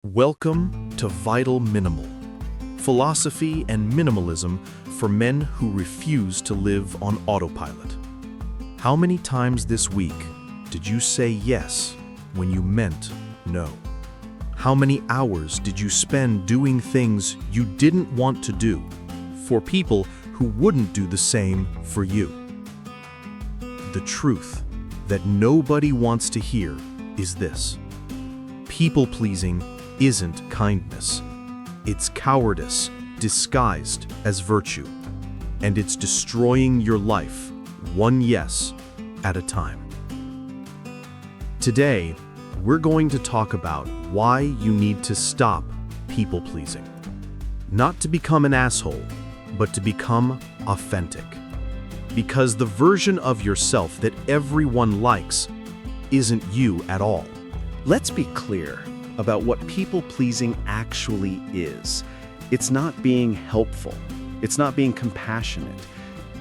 Welcome to Vital Minimal, philosophy and minimalism for men who refuse to live on autopilot. How many times this week did you say yes when you meant no? How many hours did you spend doing things you didn't want to do for people who wouldn't do the same for you? The truth that nobody wants to hear is this: people-pleasing isn't kindness. It's cowardice disguised as virtue, and it's destroying your life one yes at a time. Today, we're going to talk about why you need to stop people-pleasing. Not to become an asshole, but to become authentic. Because the version of yourself that everyone likes isn't you at all. Let's be clear about what people-pleasing actually is. It's not being helpful. It's not being compassionate.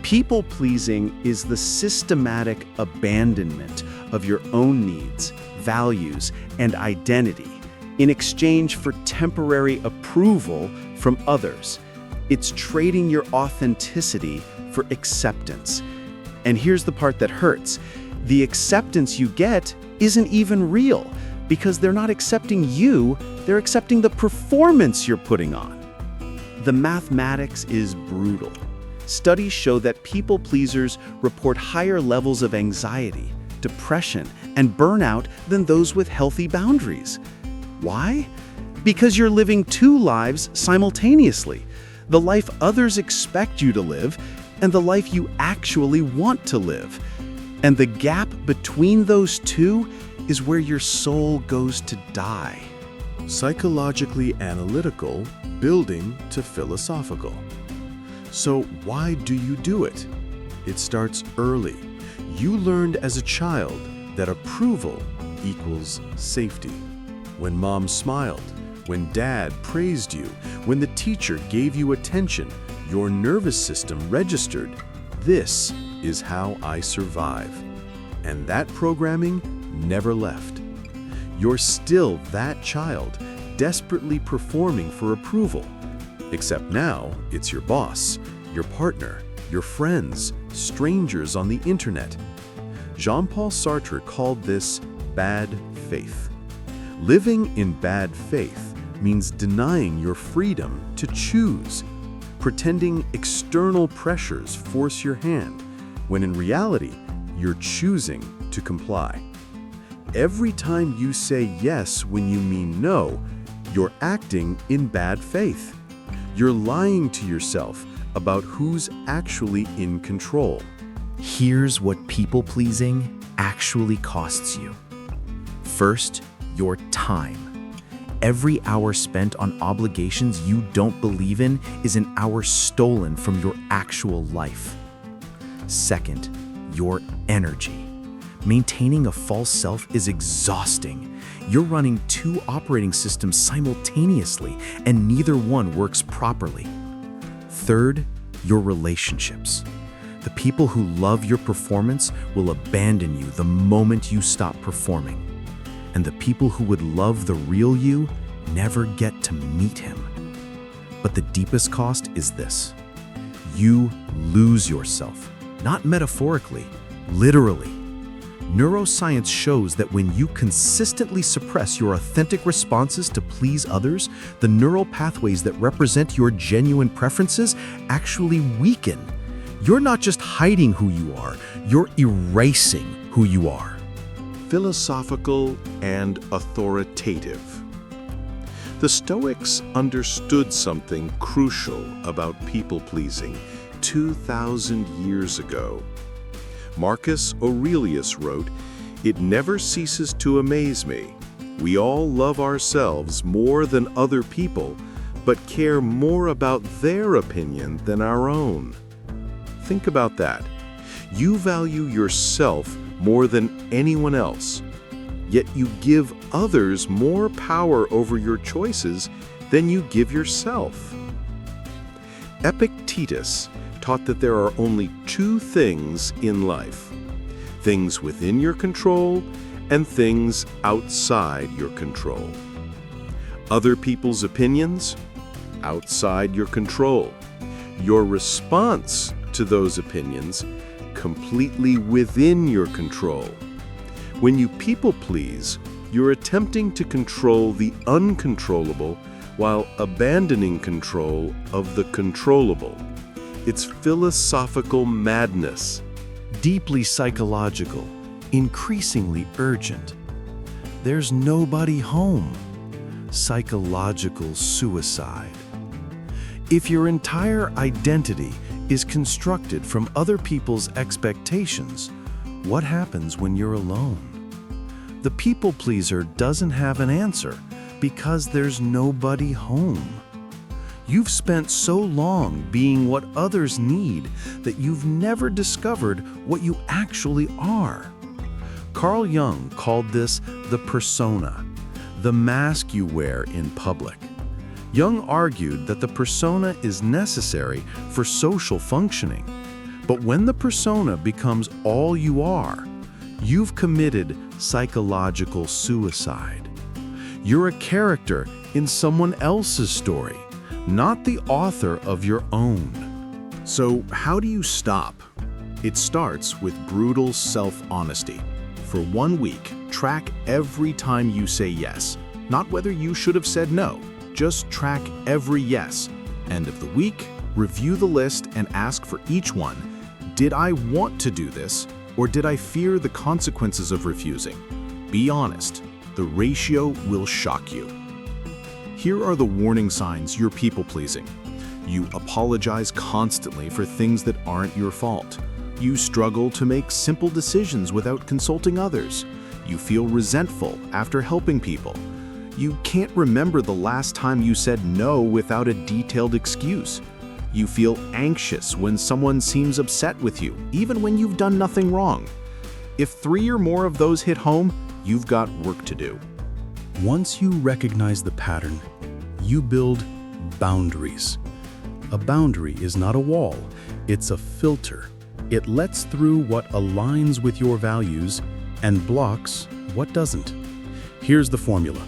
People-pleasing is the systematic abandonment of your own needs, values, and identity in exchange for temporary approval from others. It's trading your authenticity for acceptance. And here's the part that hurts. The acceptance you get isn't even real, because they're not accepting you, they're accepting the performance you're putting on. The mathematics is brutal. Studies show that people pleasers report higher levels of anxiety, depression, and burnout than those with healthy boundaries. Why? Because you're living two lives simultaneously: the life others expect you to live and the life you actually want to live. And the gap between those two is where your soul goes to die. Psychologically analytical, building to philosophical. So why do you do it? It starts early. You learned as a child that approval equals safety. When mom smiled, when dad praised you, when the teacher gave you attention, your nervous system registered, "This is how I survive." And that programming never left. You're still that child, desperately performing for approval. Except now, it's your boss, your partner, your friends, strangers on the internet. Jean-Paul Sartre called this bad faith. Living in bad faith means denying your freedom to choose, pretending external pressures force your hand, when in reality, you're choosing to comply. Every time you say yes when you mean no, you're acting in bad faith. You're lying to yourself about who's actually in control. Here's what people-pleasing actually costs you. First, your time. Every hour spent on obligations you don't believe in is an hour stolen from your actual life. Second, your energy. Maintaining a false self is exhausting. You're running two operating systems simultaneously, and neither one works properly. Third, your relationships. The people who love your performance will abandon you the moment you stop performing. And the people who would love the real you never get to meet him. But the deepest cost is this: you lose yourself, not metaphorically, literally. Neuroscience shows that when you consistently suppress your authentic responses to please others, the neural pathways that represent your genuine preferences actually weaken. You're not just hiding who you are, you're erasing who you are. Philosophical and authoritative. The Stoics understood something crucial about people-pleasing 2,000 years ago. Marcus Aurelius wrote, "It never ceases to amaze me. We all love ourselves more than other people, but care more about their opinion than our own." Think about that. You value yourself more than anyone else, yet you give others more power over your choices than you give yourself. Epictetus taught that there are only two things in life: things within your control and things outside your control. Other people's opinions? Outside your control. Your response to those opinions? Completely within your control. When you people please, you're attempting to control the uncontrollable while abandoning control of the controllable. It's philosophical madness. Deeply psychological, increasingly urgent. There's nobody home. Psychological suicide. If your entire identity is constructed from other people's expectations, what happens when you're alone? The people pleaser doesn't have an answer because there's nobody home. You've spent so long being what others need that you've never discovered what you actually are. Carl Jung called this the persona, the mask you wear in public. Jung argued that the persona is necessary for social functioning. But when the persona becomes all you are, you've committed psychological suicide. You're a character in someone else's story, not the author of your own. So how do you stop? It starts with brutal self-honesty. For 1 week, track every time you say yes, not whether you should have said no. Just track every yes. End of the week, review the list and ask for each one, did I want to do this, or did I fear the consequences of refusing? Be honest. The ratio will shock you. Here are the warning signs you're people-pleasing. You apologize constantly for things that aren't your fault. You struggle to make simple decisions without consulting others. You feel resentful after helping people. You can't remember the last time you said no without a detailed excuse. You feel anxious when someone seems upset with you, even when you've done nothing wrong. If 3 or more of those hit home, you've got work to do. Once you recognize the pattern, you build boundaries. A boundary is not a wall, it's a filter. It lets through what aligns with your values and blocks what doesn't. Here's the formula.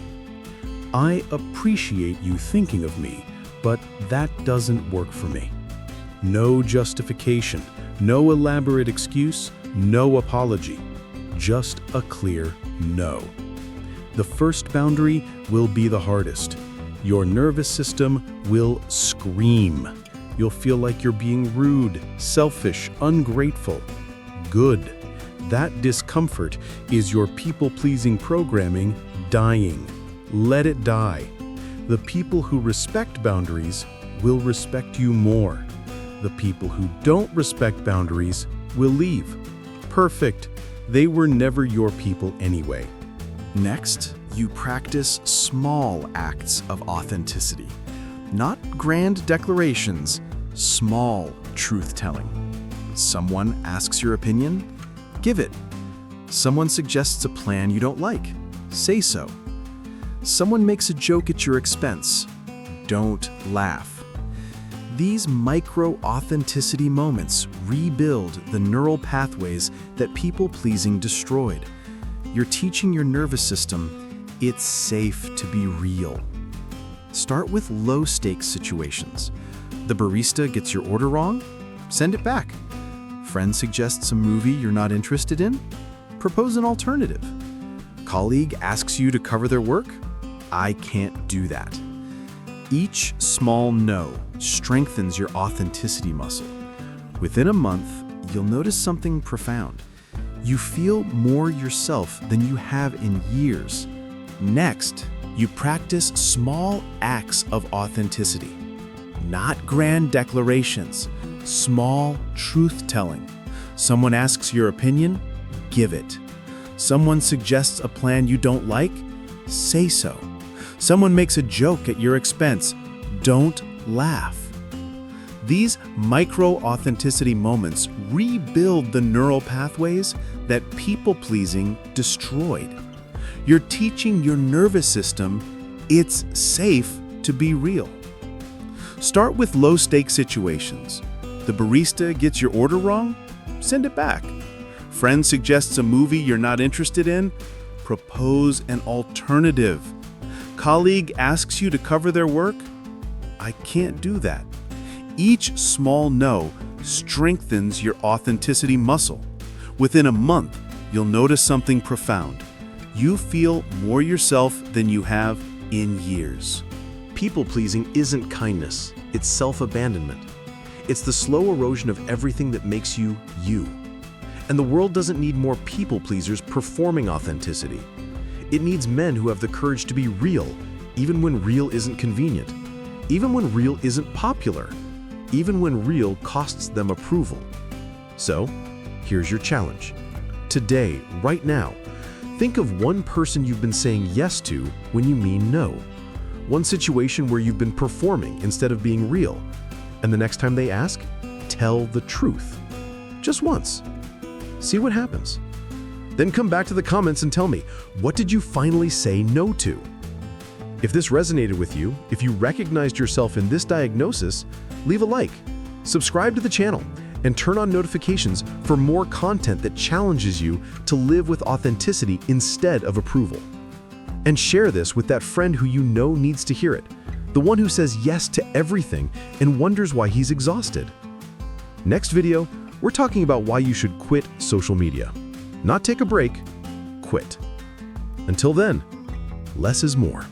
I appreciate you thinking of me, but that doesn't work for me. No justification, no elaborate excuse, no apology. Just a clear no. The first boundary will be the hardest. Your nervous system will scream. You'll feel like you're being rude, selfish, ungrateful. Good. That discomfort is your people-pleasing programming dying. Let it die. The people who respect boundaries will respect you more. The people who don't respect boundaries will leave. Perfect. They were never your people anyway. Next, you practice small acts of authenticity. Not grand declarations, small truth-telling. Someone asks your opinion? Give it. Someone suggests a plan you don't like? Say so. Someone makes a joke at your expense? Don't laugh. These micro-authenticity moments rebuild the neural pathways that people-pleasing destroyed. You're teaching your nervous system it's safe to be real. Start with low-stakes situations. The barista gets your order wrong? Send it back. Friend suggests a movie you're not interested in? Propose an alternative. Colleague asks you to cover their work? I can't do that. Each small no strengthens your authenticity muscle. Within a month, you'll notice something profound. You feel more yourself than you have in years. Next, you practice small acts of authenticity. Not grand declarations, small truth-telling. Someone asks your opinion? Give it. Someone suggests a plan you don't like? Say so. Someone makes a joke at your expense? Don't laugh. These micro-authenticity moments rebuild the neural pathways that people-pleasing destroyed. You're teaching your nervous system it's safe to be real. Start with low-stakes situations. The barista gets your order wrong? Send it back. Friend suggests a movie you're not interested in? Propose an alternative. colleague asks you to cover their work, I can't do that. Each small no strengthens your authenticity muscle. Within a month, you'll notice something profound. You feel more yourself than you have in years. People-pleasing isn't kindness, it's self-abandonment. It's the slow erosion of everything that makes you, you. And the world doesn't need more people-pleasers performing authenticity. It needs men who have the courage to be real, even when real isn't convenient, even when real isn't popular, even when real costs them approval. So, here's your challenge. Today, right now, think of one person you've been saying yes to when you mean no. One situation where you've been performing instead of being real. And the next time they ask, tell the truth. Just once. See what happens. Then come back to the comments and tell me, what did you finally say no to? If this resonated with you, if you recognized yourself in this diagnosis, leave a like, subscribe to the channel, and turn on notifications for more content that challenges you to live with authenticity instead of approval. And share this with that friend who you know needs to hear it, the one who says yes to everything and wonders why he's exhausted. Next video, we're talking about why you should quit social media. Not take a break, quit. Until then, less is more.